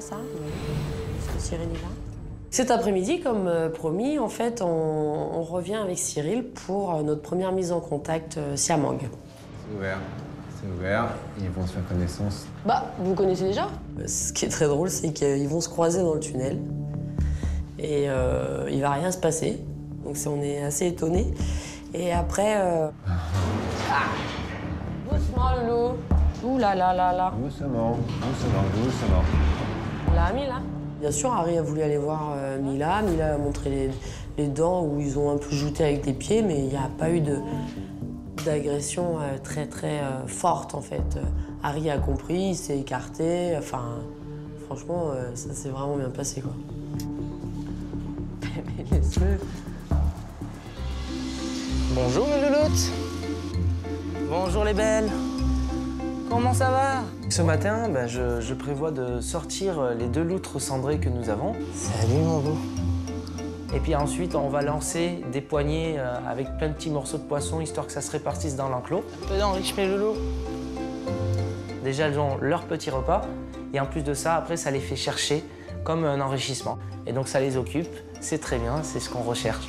ça. Est-ce que Cyril est là? Cet après-midi, comme promis, en fait, on revient avec Cyril pour notre première mise en contact Siamang. C'est ouvert. C'est ouvert. Ils vont se faire connaissance. Bah, vous connaissez déjà? Ce qui est très drôle, c'est qu'ils vont se croiser dans le tunnel. Et il va rien se passer. Donc on est assez étonnés. Et après... Doucement, Loulou. Ouh là là là là. Doucement, doucement, doucement. On l'a mis, là? Bien sûr, Harry a voulu aller voir Mila. Mila a montré les dents où ils ont un peu jouté avec des pieds, mais il n'y a pas eu d'agression très forte, en fait. Harry a compris, il s'est écarté. Enfin, franchement, ça s'est vraiment bien passé, quoi. Mais laisse-le. Bonjour les louloutes. Bonjour les belles. Comment ça va? Ce matin, je prévois de sortir les 2 loutres cendrées que nous avons. Salut mon beau. Et puis ensuite, on va lancer des poignées avec plein de petits morceaux de poisson, histoire que ça se répartisse dans l'enclos. Un peu d'enrichissement, mes loulous. Déjà, elles ont leur petit repas. Et en plus de ça, après, ça les fait chercher comme un enrichissement. Et donc, ça les occupe. C'est très bien, c'est ce qu'on recherche.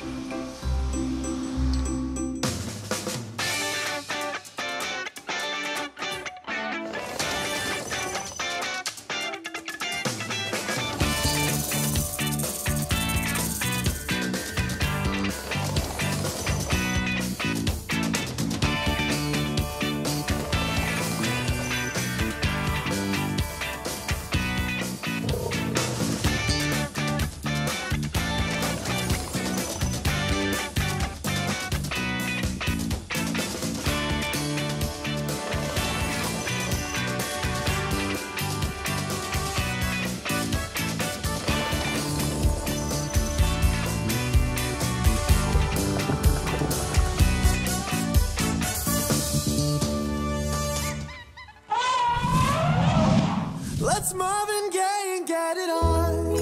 Let's Marvin Gaye and get it on.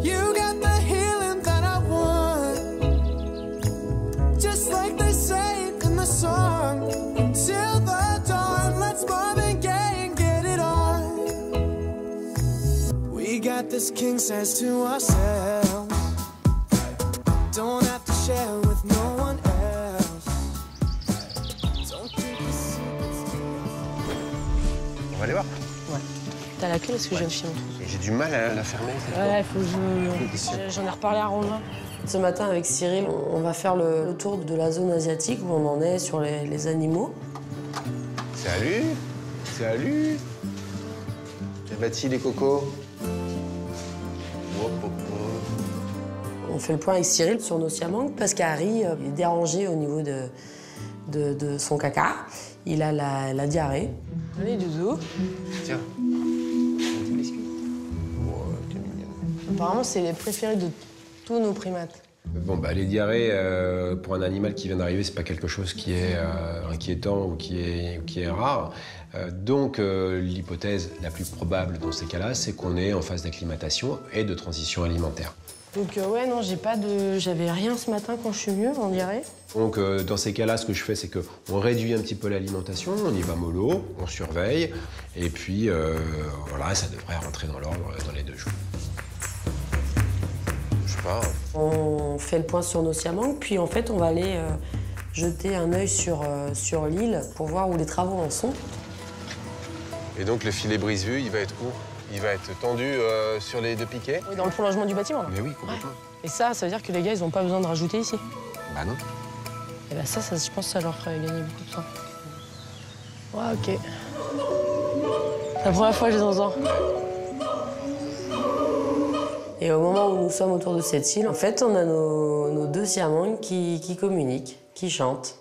You got the healing that I want. Just like they say in the song. Till the dawn, let's Marvin Gaye and get it on. We got this king size to ourselves. Don't have to share with no one else. Don't keep the secrets to yourself. On va aller voir. Ouais. T'as la clé parce que je viens de chez mon trou. J'ai du mal à la fermer. Ouais, faut que j'en ai reparlé à Romain. Ce matin, avec Cyril, on va faire le tour de la zone asiatique où on en est sur les animaux. Salut. Salut. J'ai bâti les cocos. On fait le point avec Cyril sur nos siamangs parce qu'Harry est dérangé au niveau de son caca. Il a la diarrhée. Allez, doudou. Tiens. Oh, t'es mignonne. Apparemment, c'est les préférés de tous nos primates. Bon, bah, les diarrhées, pour un animal qui vient d'arriver, c'est pas quelque chose qui est inquiétant ou qui est rare. Donc, l'hypothèse la plus probable dans ces cas-là, c'est qu'on est en phase d'acclimatation et de transition alimentaire. Donc, ouais, non, j'avais rien ce matin quand je suis mieux, on dirait. Donc, dans ces cas-là, ce que je fais, c'est qu'on réduit un petit peu l'alimentation, on y va mollo, on surveille, et puis, voilà, ça devrait rentrer dans l'ordre dans les 2 jours. Je sais pas. On fait le point sur nos siamangs, puis en fait, on va aller jeter un œil sur l'île pour voir où les travaux en sont. Et donc, le filet brise-vue, il va être où? Il va être tendu sur les 2 piquets? Oui, dans le prolongement du bâtiment, là. Mais oui, complètement. Ouais. Et ça veut dire que les gars, ils n'ont pas besoin de rajouter ici. Bah non. Et ben ça, je pense que ça leur ferait gagner beaucoup de temps. Ouais, ok. C'est la première fois que je les entends. Et au moment où nous sommes autour de cette île, en fait, on a nos 2 siamangs qui communiquent, qui chantent.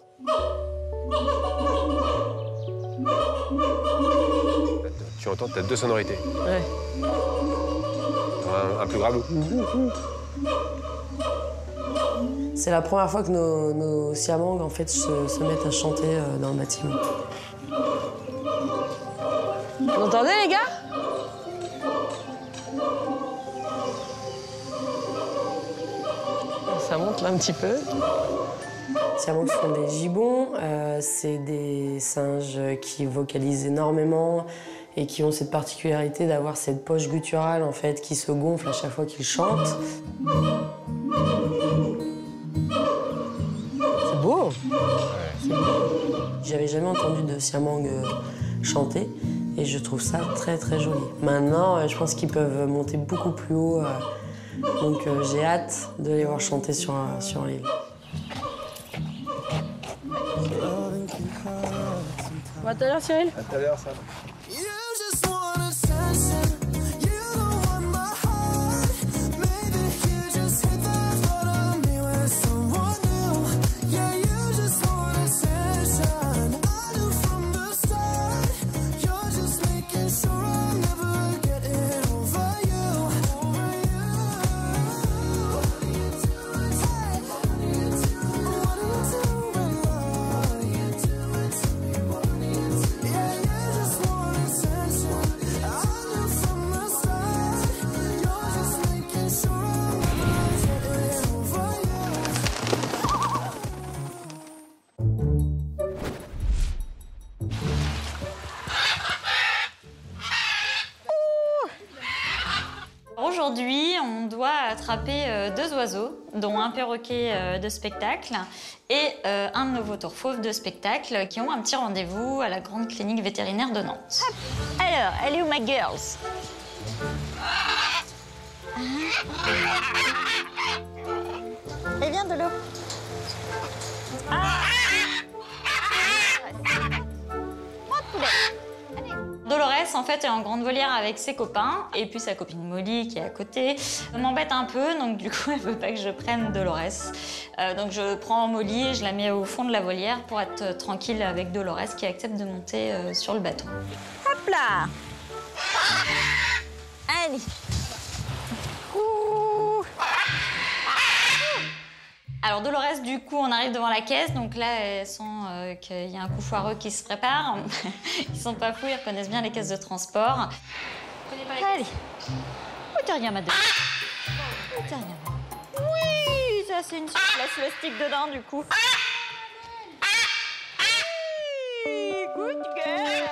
Tu entends, t'as 2 sonorités. Ouais. Un plus grave. C'est la première fois que nos siamangs, en fait, se mettent à chanter dans le bâtiment. Vous entendez, les gars? Ça monte là un petit peu. Siamangs font des gibbons, c'est des singes qui vocalisent énormément et qui ont cette particularité d'avoir cette poche gutturale en fait qui se gonfle à chaque fois qu'ils chantent. C'est beau. J'avais jamais entendu de siamang chanter et je trouve ça très très joli. Maintenant, je pense qu'ils peuvent monter beaucoup plus haut, donc j'ai hâte de les voir chanter sur l'île. À tout à l'heure, Cyril. À tout à l'heure, Sam. Aujourd'hui, on doit attraper 2 oiseaux, dont un perroquet de spectacle et un de nos vautours fauves de spectacle qui ont un petit rendez-vous à la grande clinique vétérinaire de Nantes. Alors, elle est où ma girls? Elle vient de l'eau. Dolores, en fait, est en grande volière avec ses copains. Et puis sa copine Molly, qui est à côté, m'embête un peu. Donc du coup, elle veut pas que je prenne Dolores. Donc je prends Molly et je la mets au fond de la volière pour être tranquille avec Dolores, qui accepte de monter sur le bateau. Hop là! Allez! Alors Dolores, du coup, on arrive devant la caisse, donc là, elles sent qu'il y a un coup foireux qui se prépare. Ils sont pas fous, ils reconnaissent bien les caisses de transport. Allez, où t'es rien, madame? Où t'es rien? Oui, ça c'est une suite, laisse le stick dedans, du coup. Oui, good girl.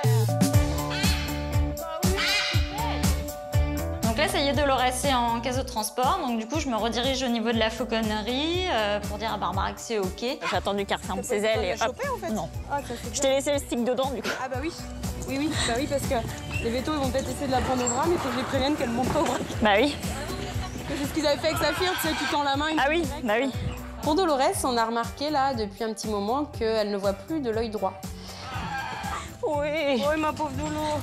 Donc là, ça y est, Dolores est en caisse de transport. Donc du coup, je me redirige au niveau de la fauconnerie pour dire à Barbara que c'est OK. J'ai attendu qu'elle referme ses ailes et hop. Chopé, en fait. Non. Ah, Je t'ai laissé le stick dedans, du coup. Ah bah oui. Oui, parce que les vétos, ils vont peut-être essayer de la prendre au bras, mais il faut que je les prévienne qu'elle monte pas au bras. Bah oui. C'est ce qu'ils avaient fait avec Saphir, tu sais, tu tends la main. Ah oui, bah oui. Pour Dolores, on a remarqué là, depuis un petit moment, qu'elle ne voit plus de l'œil droit. Oui. Oui, ma pauvre Dolo.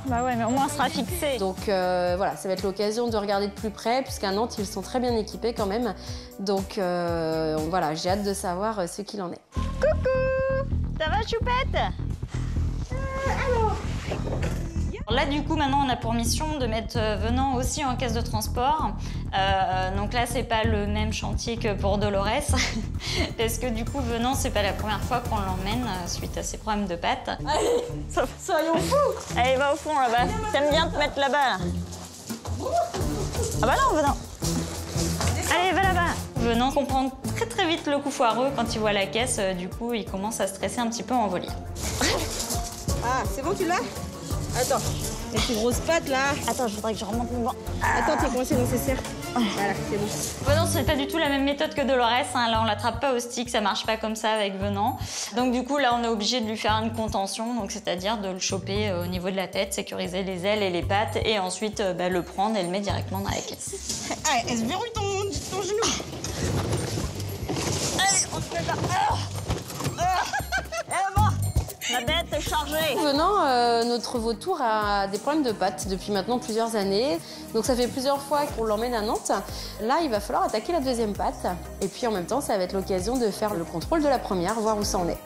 Bah ouais, mais au moins, elle sera fixée. Donc voilà, ça va être l'occasion de regarder de plus près, puisqu'à Nantes, ils sont très bien équipés quand même. Donc voilà, j'ai hâte de savoir ce qu'il en est. Coucou! Ça va, Choupette? Là, du coup, maintenant, on a pour mission de mettre Venant aussi en caisse de transport. Donc là, c'est pas le même chantier que pour Dolores. Parce que du coup, Venant, c'est pas la première fois qu'on l'emmène suite à ses problèmes de pattes. Allez, soyons fous! Allez, va au fond, là-bas. T'aimes bien te mettre là-bas, là. Ah bah non, Venant. Allez, va là-bas. Venant comprend très très vite le coup foireux quand il voit la caisse. Du coup, il commence à stresser un petit peu en volière. Ah, c'est bon, tu l'as? Attends, avec tes grosses pattes là. Attends, je voudrais que je remonte mon banc. Attends, t'es coincé dans ses serres. Voilà, c'est bon. Venant, c'est pas du tout la même méthode que Dolores. Hein. Là, on l'attrape pas au stick, ça marche pas comme ça avec Venant. Donc du coup, là, on est obligé de lui faire une contention, donc c'est-à-dire de le choper au niveau de la tête, sécuriser les ailes et les pattes, et ensuite le prendre et le mettre directement dans la caisse. Allez, elle se verrouille ton genou. Allez, on se met là. La bête est chargée. Venant, notre vautour a des problèmes de pattes depuis maintenant plusieurs années. Donc ça fait plusieurs fois qu'on l'emmène à Nantes. Là, il va falloir attaquer la deuxième patte. Et puis en même temps, ça va être l'occasion de faire le contrôle de la première, voir où ça en est.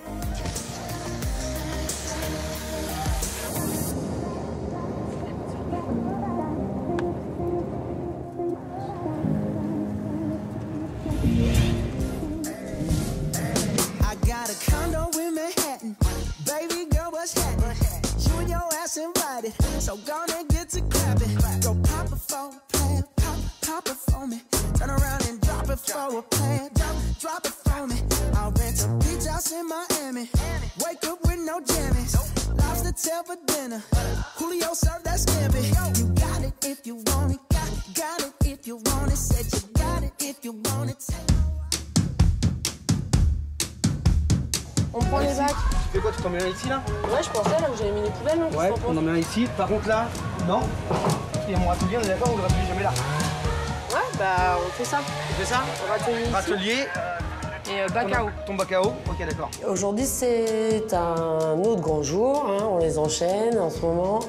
So gonna get to clapping. Go pop it for a plan, pop it for me. Turn around and drop it for a plan, drop it for me. I'll rent a house in Miami. Wake up with no jammies. Lobster tail for dinner. Julio served that scampi. You got it if you want it. Got it if you want it. Said you got it if you want it. On prend les bacs. Tu fais quoi, tu t'en mets un ici là? Ouais, je pensais là où j'avais mis les poubelles. Non, Ouais, on en met un ici. Par contre là, non. Et mon râtelier, on est d'accord, on ne le râtelier jamais là. Ouais, bah on fait ça. Tu fais ça? Râtelier ici. Râtelier. Et bac à eau. Ton bac à eau, ok d'accord. Aujourd'hui, c'est un autre grand jour, hein, on les enchaîne en ce moment.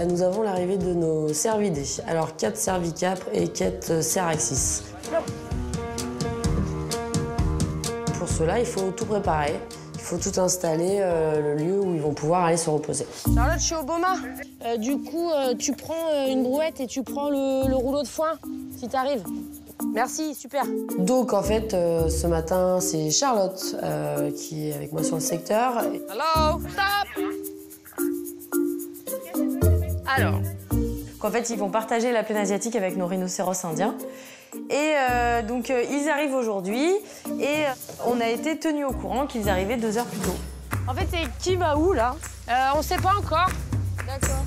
Nous avons l'arrivée de nos cervidés. Alors, 4 cervicapres et 4 ceraxis. Pour cela, il faut tout préparer. Il faut tout installer, le lieu où ils vont pouvoir aller se reposer. Charlotte, je suis au Boma. Du coup, tu prends une brouette et tu prends le rouleau de foin, si t'arrives. Merci, super. Donc, en fait, ce matin, c'est Charlotte qui est avec moi sur le secteur. Hello, stop. Alors, qu'en fait, ils vont partager la plaine asiatique avec nos rhinocéros indiens. Et donc, ils arrivent aujourd'hui et on a été tenus au courant qu'ils arrivaient 2 heures plus tôt. En fait, c'est qui va où, là? On sait pas encore. D'accord.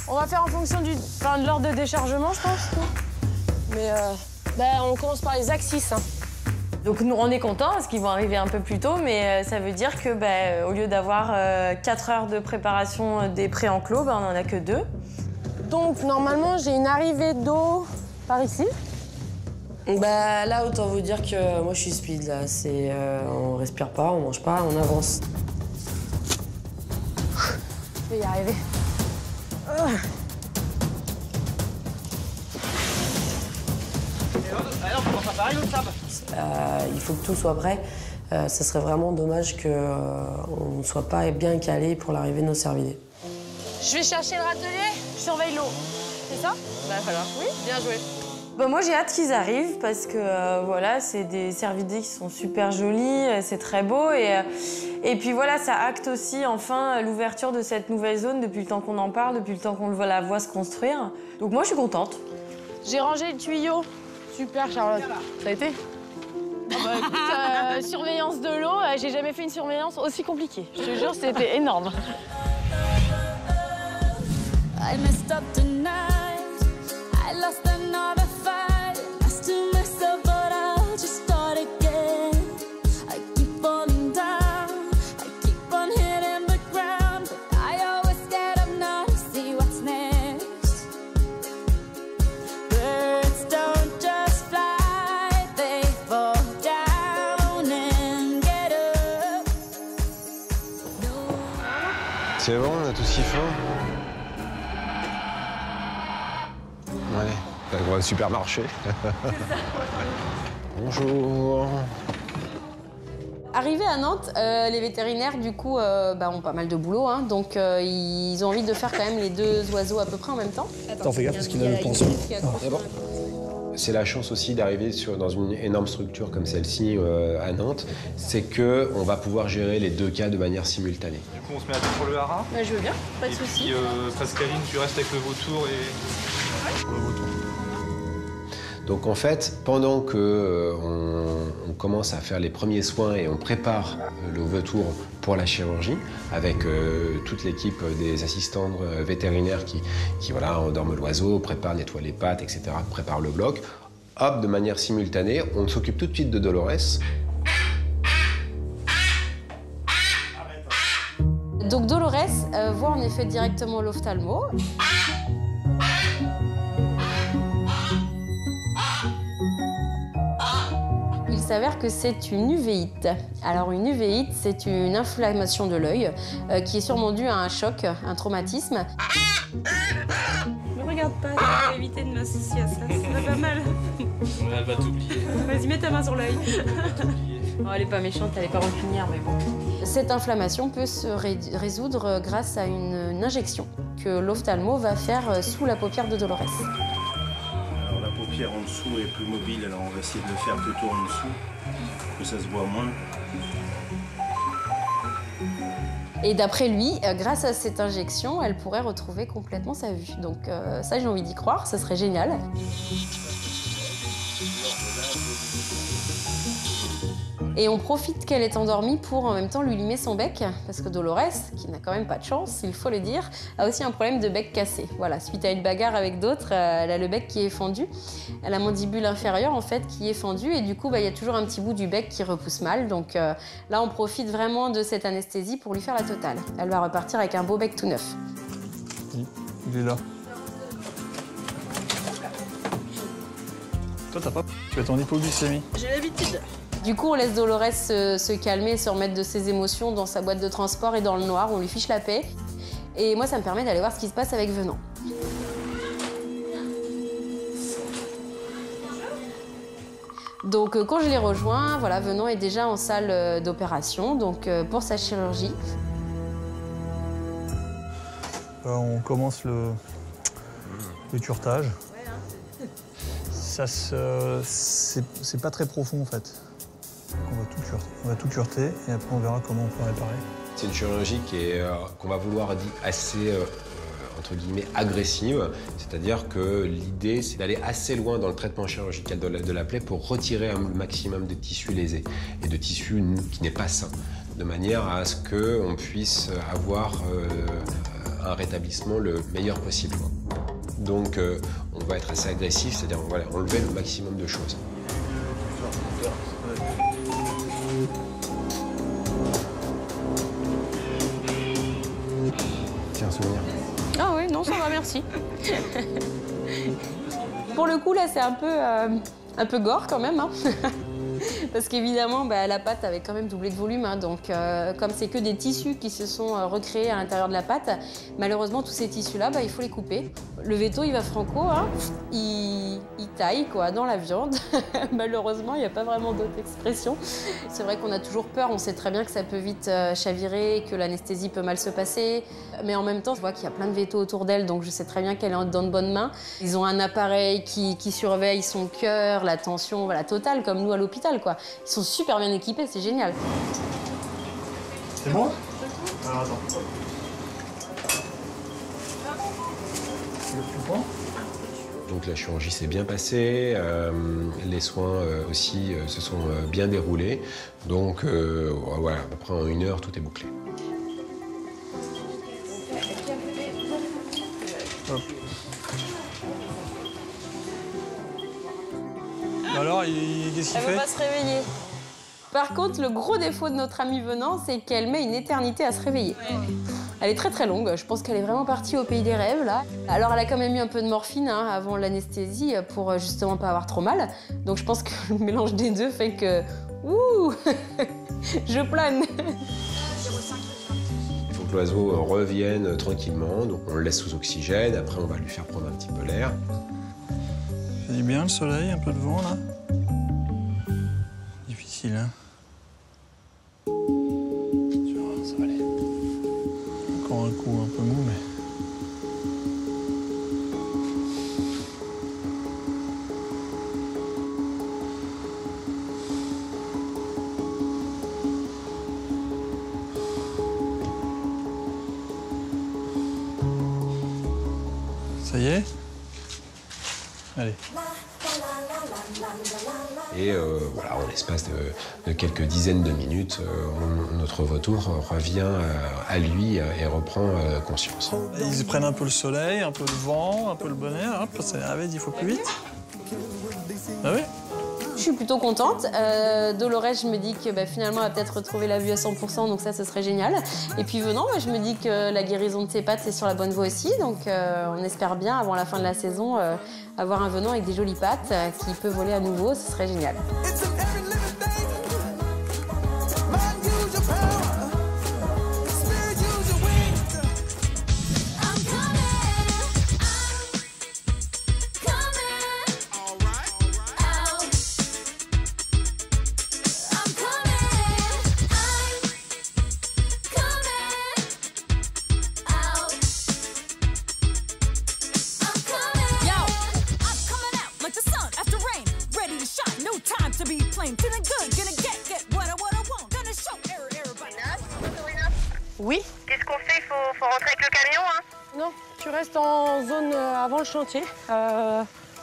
On va faire en fonction de l'ordre de déchargement, je pense. Mais on commence par les axis. Hein. Donc, nous, on est contents parce qu'ils vont arriver un peu plus tôt, mais ça veut dire que, au lieu d'avoir 4 heures de préparation des pré-enclos, on n'en a que 2. Donc, normalement, j'ai une arrivée d'eau par ici. Là, autant vous dire que moi, je suis speed, là. On respire pas, on mange pas, on avance. Je vais y arriver. Il faut que tout soit prêt. Ça serait vraiment dommage qu'on ne soit pas bien calé pour l'arrivée de nos cervidés. Je vais chercher le râtelier, je surveille l'eau. C'est ça? Bah voilà. Oui, bien joué. Moi, j'ai hâte qu'ils arrivent parce que voilà, c'est des cervidés qui sont super jolis, c'est très beau. Et puis voilà, ça acte aussi enfin l'ouverture de cette nouvelle zone depuis le temps qu'on en parle, depuis le temps qu'on la voit se construire. Donc moi, je suis contente. J'ai rangé le tuyau. Super, Charlotte. Ça a été? Écoute, surveillance de l'eau, j'ai jamais fait une surveillance aussi compliquée. Je te jure, c'était énorme. I messed up tonight. I lost another fight. I still mess up, but I'll just start again. I keep falling down. I keep on hitting the ground, but I always get up now to see what's next. Birds don't just fly, they fall down and get up. C'est bon, on a tout ce qu'il faut. Ouais, t'as le droit au supermarché. Bonjour. Arrivés à Nantes, les vétérinaires, du coup, ont pas mal de boulot. Hein, donc, ils ont envie de faire quand même les 2 oiseaux à peu près en même temps. Attends, fais gaffe parce qu'il a le pension. C'est la chance aussi d'arriver dans une énorme structure comme celle-ci à Nantes, c'est qu'on va pouvoir gérer les 2 cas de manière simultanée. Du coup, on se met à dos pour le haras. Je veux bien, pas de soucis. Et puis, Pascaline, tu restes avec le vautour et... Le vautour. Donc en fait, pendant qu'on commence à faire les premiers soins et on prépare le vautour pour la chirurgie, avec toute l'équipe des assistants vétérinaires qui voilà, endorment l'oiseau, préparent, nettoient les pattes, etc., préparent le bloc, hop, de manière simultanée, on s'occupe tout de suite de Dolores. Donc Dolores voit en effet directement l'ophtalmo. Il s'avère que c'est une uvéite. Alors une uvéite, c'est une inflammation de l'œil qui est sûrement due à un choc, un traumatisme. Ne regarde pas, tu vas éviter de m'associer à ça, ça va pas mal. Elle va t'oublier. Vas-y, mets ta main sur l'œil. Oh, elle est pas méchante, elle est pas rancunière, mais bon. Cette inflammation peut se résoudre grâce à une injection que l'ophtalmo va faire sous la paupière de Dolores. Alors la paupière en dessous est plus mobile, alors on va essayer de le faire plutôt en dessous, que ça se voit moins. Et d'après lui, grâce à cette injection, elle pourrait retrouver complètement sa vue. Donc ça, j'ai envie d'y croire, ça serait Et on profite qu'elle est endormie pour en même temps lui limer son bec, parce que Dolores, qui n'a quand même pas de chance, il faut le dire, a aussi un problème de bec cassé. Voilà, suite à une bagarre avec d'autres, elle a le bec qui est fendu. Elle a la mandibule inférieure en fait qui est fendue et du coup il y a toujours un petit bout du bec qui repousse mal. Donc là on profite vraiment de cette anesthésie pour lui faire la totale. Elle va repartir avec un beau bec tout neuf. Il est là. Toi t'as pas... Tu as ton hypoglycémie. J'ai l'habitude. Du coup, on laisse Dolores se calmer, se remettre de ses émotions dans sa boîte de transport et dans le noir. On lui fiche la paix. Et moi, ça me permet d'aller voir ce qui se passe avec Venant. Donc, quand je les rejoins, voilà, Venant est déjà en salle d'opération, donc pour sa chirurgie. On commence le curetage. Ça c'est pas très profond en fait. On va tout cureter et après on verra comment on peut réparer. C'est une chirurgie qu'on va vouloir assez entre guillemets agressive, c'est-à-dire que l'idée c'est d'aller assez loin dans le traitement chirurgical de la plaie pour retirer un maximum de tissu lésé et de tissu qui n'est pas sain, de manière à ce qu'on puisse avoir un rétablissement le meilleur possible. Donc on va être assez agressif, c'est-à-dire on va enlever le maximum de choses. Tiens, un souvenir. Ah oui, non, ça va, merci. Pour le coup, là, c'est un peu gore quand même. Hein. Parce qu'évidemment, la pâte avait quand même doublé de volume. Hein, donc, comme c'est que des tissus qui se sont recréés à l'intérieur de la pâte, malheureusement, tous ces tissus-là, il faut les couper. Le veto, il va franco. Hein, il taille quoi, dans la viande. Malheureusement, il n'y a pas vraiment d'autre expression. C'est vrai qu'on a toujours peur. On sait très bien que ça peut vite chavirer, que l'anesthésie peut mal se passer. Mais en même temps, je vois qu'il y a plein de vétos autour d'elle, donc je sais très bien qu'elle est dans de bonnes mains. Ils ont un appareil qui surveille son cœur, la tension, voilà, totale, comme nous à l'hôpital, quoi. Ils sont super bien équipés, c'est génial. C'est bon? Alors attends. Tu prends? Donc la chirurgie s'est bien passée, les soins aussi se sont bien déroulés. Donc voilà, après en 1 heure, tout est bouclé. Hop. Alors, qu'est-ce qu'il fait? Elle ne veut pas se réveiller. Par contre, le gros défaut de notre amie Venant, c'est qu'elle met une éternité à se réveiller. Elle est très très longue, je pense qu'elle est vraiment partie au pays des rêves, là. Alors, elle a quand même eu un peu de morphine avant l'anesthésie pour justement pas avoir trop mal. Donc, je pense que le mélange des deux fait que... Ouh je plane. Il faut que l'oiseau revienne tranquillement, donc on le laisse sous oxygène, après on va lui faire prendre un petit peu l'air. Ça dit bien le soleil, un peu de vent là. Difficile, hein. Tu vois, ça va aller. Encore un coup un peu mou, mais... Ça y est? Allez. Et voilà, en l'espace de quelques dizaines de minutes, notre vautour revient à lui et reprend conscience. Ils prennent un peu le soleil, un peu le vent, un peu le bon air. Hop, ça arrive 10 fois plus vite. Ah oui? Je suis plutôt contente. Dolores, je me dis que finalement, elle va peut-être retrouver la vue à 100%, donc ça, ce serait génial. Et puis Venant, je me dis que la guérison de ses pattes, c'est sur la bonne voie aussi. Donc on espère bien, avant la fin de la saison, avoir un Venant avec des jolies pattes qui peut voler à nouveau. Ce serait génial. Oui. Qu'est-ce qu'on fait? Faut rentrer avec le camion, hein? Non, tu restes en zone avant le chantier.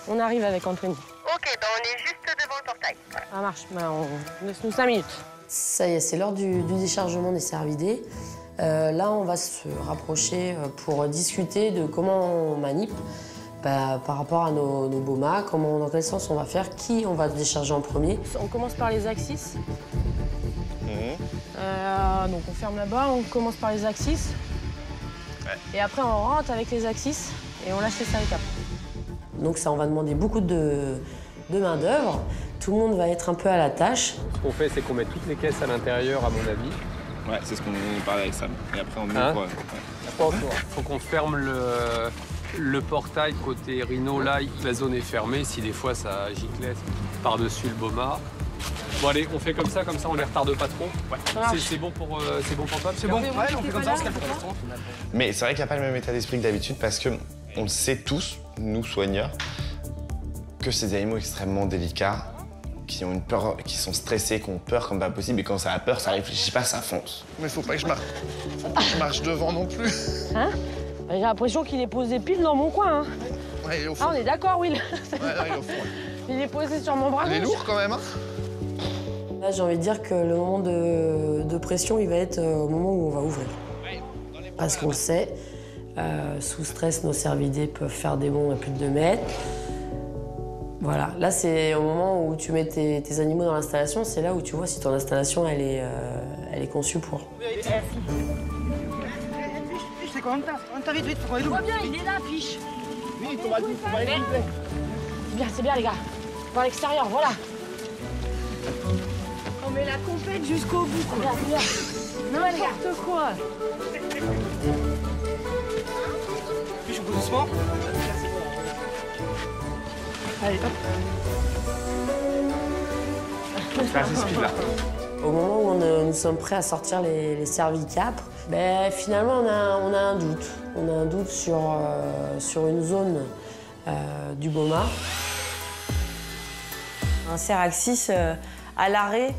On arrive avec Anthony. Ok, bah on est juste devant le portail. Ça marche, on laisse-nous 5 minutes. Ça y est, c'est l'heure du déchargement des cervidés. Là, on va se rapprocher pour discuter de comment on manip par rapport à nos bomas, dans quel sens on va faire, qui on va décharger en premier. On commence par les axis. Donc on ferme là-bas, on commence par les axis. Et après on rentre avec les axis et on lâche les cervicapes. Donc ça, on va demander beaucoup de main d'œuvre. Tout le monde va être un peu à la tâche. Ce qu'on fait, c'est qu'on met toutes les caisses à l'intérieur, à mon avis. Ouais, c'est ce qu'on parlait avec Sam. Et après, on met Hein? quoi Faut qu'on ferme le portail côté Rhino. Là, la zone est fermée. Si des fois ça giclait par-dessus le boma. Bon allez, on fait comme ça on les retarde pas trop. Ouais. C'est bon pour toi? C'est bon? Ouais, on fait comme ça, on se calme pas trop. Mais c'est vrai qu'il n'y a pas le même état d'esprit que d'habitude parce que on le sait tous, nous soigneurs, que c'est des animaux extrêmement délicats, qui ont une peur, qui sont stressés, qui ont peur comme pas possible, et quand ça a peur, ça réfléchit pas, ça fonce. Mais faut pas que je marche devant non plus. Hein? J'ai l'impression qu'il est posé pile dans mon coin. Hein. Ouais, il est au fond. Ah, on est d'accord, Will. Ouais, là, il est au fond. Il est posé sur mon bras. Il est gauche. lourd quand même, hein? Là, j'ai envie de dire que le moment de pression, il va être au moment où on va ouvrir. Parce qu'on le sait, sous stress, nos cervidés peuvent faire des bonds à plus de 2 mètres. Voilà, là c'est au moment où tu mets tes animaux dans l'installation, c'est là où tu vois si ton installation elle est conçue pour. C'est quoi? On t'a vite, faut qu'on est lourd. Bien, il est là, Fiche. Oui, on va vite, on va aller vite. Bien, c'est bien, les gars. Par l'extérieur, voilà. On met la compète jusqu'au bout, quoi. Bien. N'importe quoi. Fiche, on pousse doucement. Allez, hop. C'est assez speed, là. Au moment où nous sommes prêts à sortir les cervicapres, finalement on a un doute. On a un doute sur une zone du boma. Un céraxis à l'arrêt,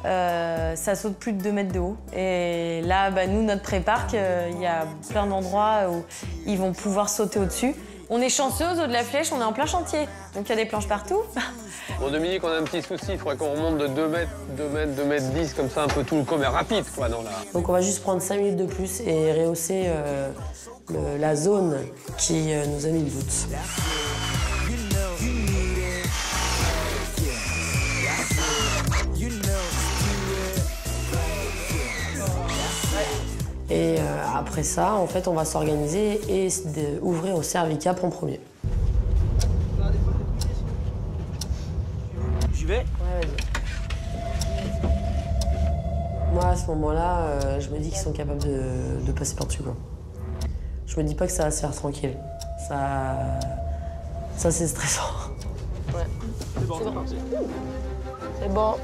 ça saute plus de 2 mètres de haut. Et là, nous, notre pré-parc, il y a plein d'endroits où ils vont pouvoir sauter au-dessus. On est chanceux, au zoo de la Flèche, on est en plein chantier. Donc il y a des planches partout. Bon, Dominique, on a un petit souci. Il faudrait qu'on remonte de 2 mètres 10, comme ça, un peu tout le commerce rapide, quoi, dans la... Donc on va juste prendre 5 minutes de plus et rehausser la zone qui nous a mis le doute. Et après ça, en fait, on va s'organiser et ouvrir au cervicapre en premier. J'y vais? Ouais, vas-y. Moi, à ce moment-là, je me dis qu'ils sont capables de passer par-dessus, quoi. Je me dis pas que ça va se faire tranquille. Ça c'est stressant. Ouais. C'est bon, c'est parti. C'est bon.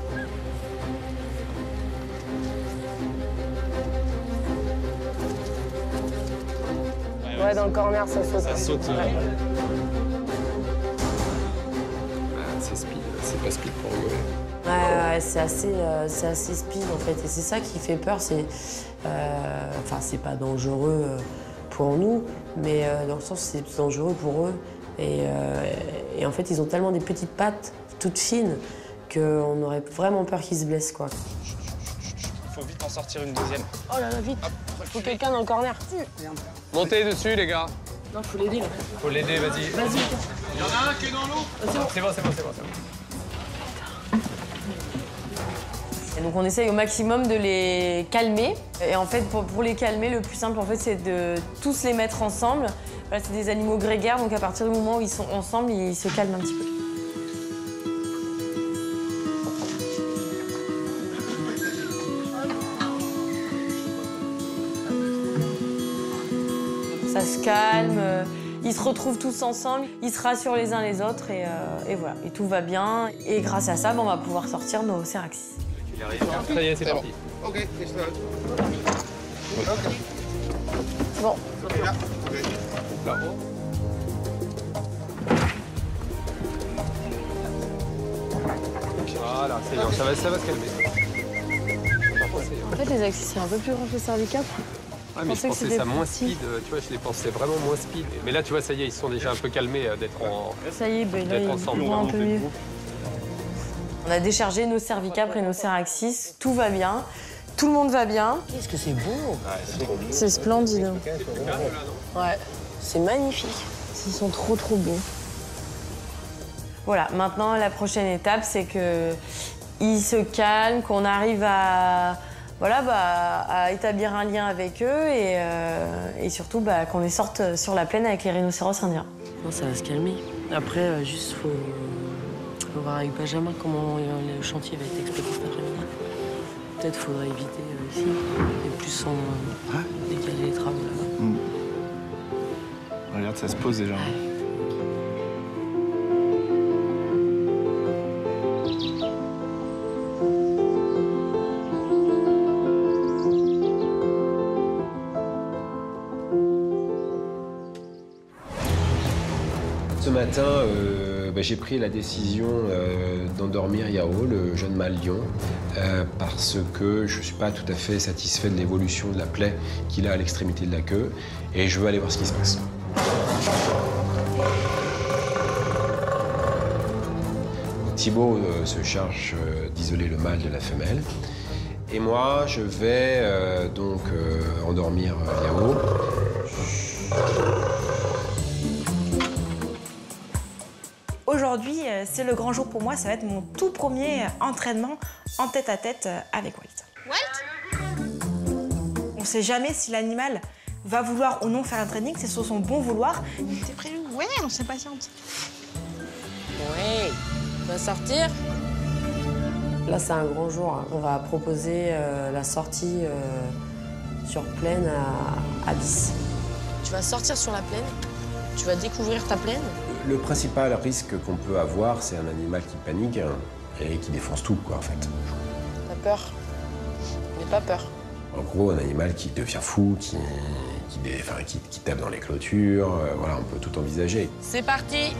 Ouais, dans le corner, ça saute. Ça saute. Ouais. C'est pas speed pour rigoler. Ouais, c'est assez speed en fait. Et c'est ça qui fait peur. Enfin, c'est pas dangereux pour nous, mais dans le sens c'est dangereux pour eux. Et en fait, ils ont tellement des petites pattes toutes fines qu'on aurait vraiment peur qu'ils se blessent, quoi. Il faut vite en sortir une deuxième. Oh là là, vite. Faut quelqu'un dans le corner. Montez dessus, les gars. Non, faut l'aider là. Faut l'aider, vas-y. Vas-y. Il y en a un qui est dans l'eau. C'est bon. Et donc on essaye au maximum de les calmer. Et en fait, pour les calmer, le plus simple, en fait, c'est de tous les mettre ensemble. Voilà, c'est des animaux grégaires, donc à partir du moment où ils sont ensemble, ils se calment un petit peu. Ça se calme, ils se retrouvent tous ensemble, ils se rassurent les uns les autres et voilà. Et tout va bien. Et grâce à ça, on va pouvoir sortir nos céraxis. Il arrive. Ça y est, c'est parti. Bon. Ok, c'est ça. Bon. Là-haut. Voilà, c'est bien, ça va se calmer. En fait, les axes, c'est un peu plus grand que le cervicapre. Ah, mais je pensais ça moins speed, tu vois, je les pensais vraiment moins speed. Mais là, tu vois, ça y est, ils sont déjà un peu calmés d'être Ça y est, ben là, ensemble. ils vont un peu mieux. On a déchargé nos cervicapres et nos Ceraxis, tout va bien, tout le monde va bien. Qu'est-ce que c'est beau! C'est splendide. Ouais, c'est magnifique. Ils sont trop beaux. Voilà, maintenant la prochaine étape, c'est que ils se calment, qu'on arrive à, voilà, à établir un lien avec eux et surtout qu'on les sorte sur la plaine avec les rhinocéros indiens. Non, ça va se calmer. Après, juste faut voir avec Benjamin comment le chantier va être exploité cet après-midi. Peut-être faudrait éviter ici et plus décaler les travaux là-bas. Regarde, ça se pose déjà. Ce matin, j'ai pris la décision d'endormir Yao, le jeune mâle lion, parce que je ne suis pas tout à fait satisfait de l'évolution de la plaie qu'il a à l'extrémité de la queue, et je veux aller voir ce qui se passe. Thibaut se charge d'isoler le mâle de la femelle, et moi, je vais donc endormir Yao. Aujourd'hui, c'est le grand jour pour moi. Ça va être mon tout premier entraînement en tête-à-tête avec Walt. On ne sait jamais si l'animal va vouloir ou non faire un training. C'est sur son bon vouloir. T'es prévu? Ouais, on s'impatiente. Oui, tu vas sortir? Là, c'est un grand jour. On va proposer la sortie sur plaine à 10. Tu vas sortir sur la plaine, tu vas découvrir ta plaine. Le principal risque qu'on peut avoir, c'est un animal qui panique et qui défonce tout, quoi, en fait. T'as peur? N'aie pas peur. En gros, un animal qui devient fou, qui tape dans les clôtures, voilà, on peut tout envisager. C'est parti!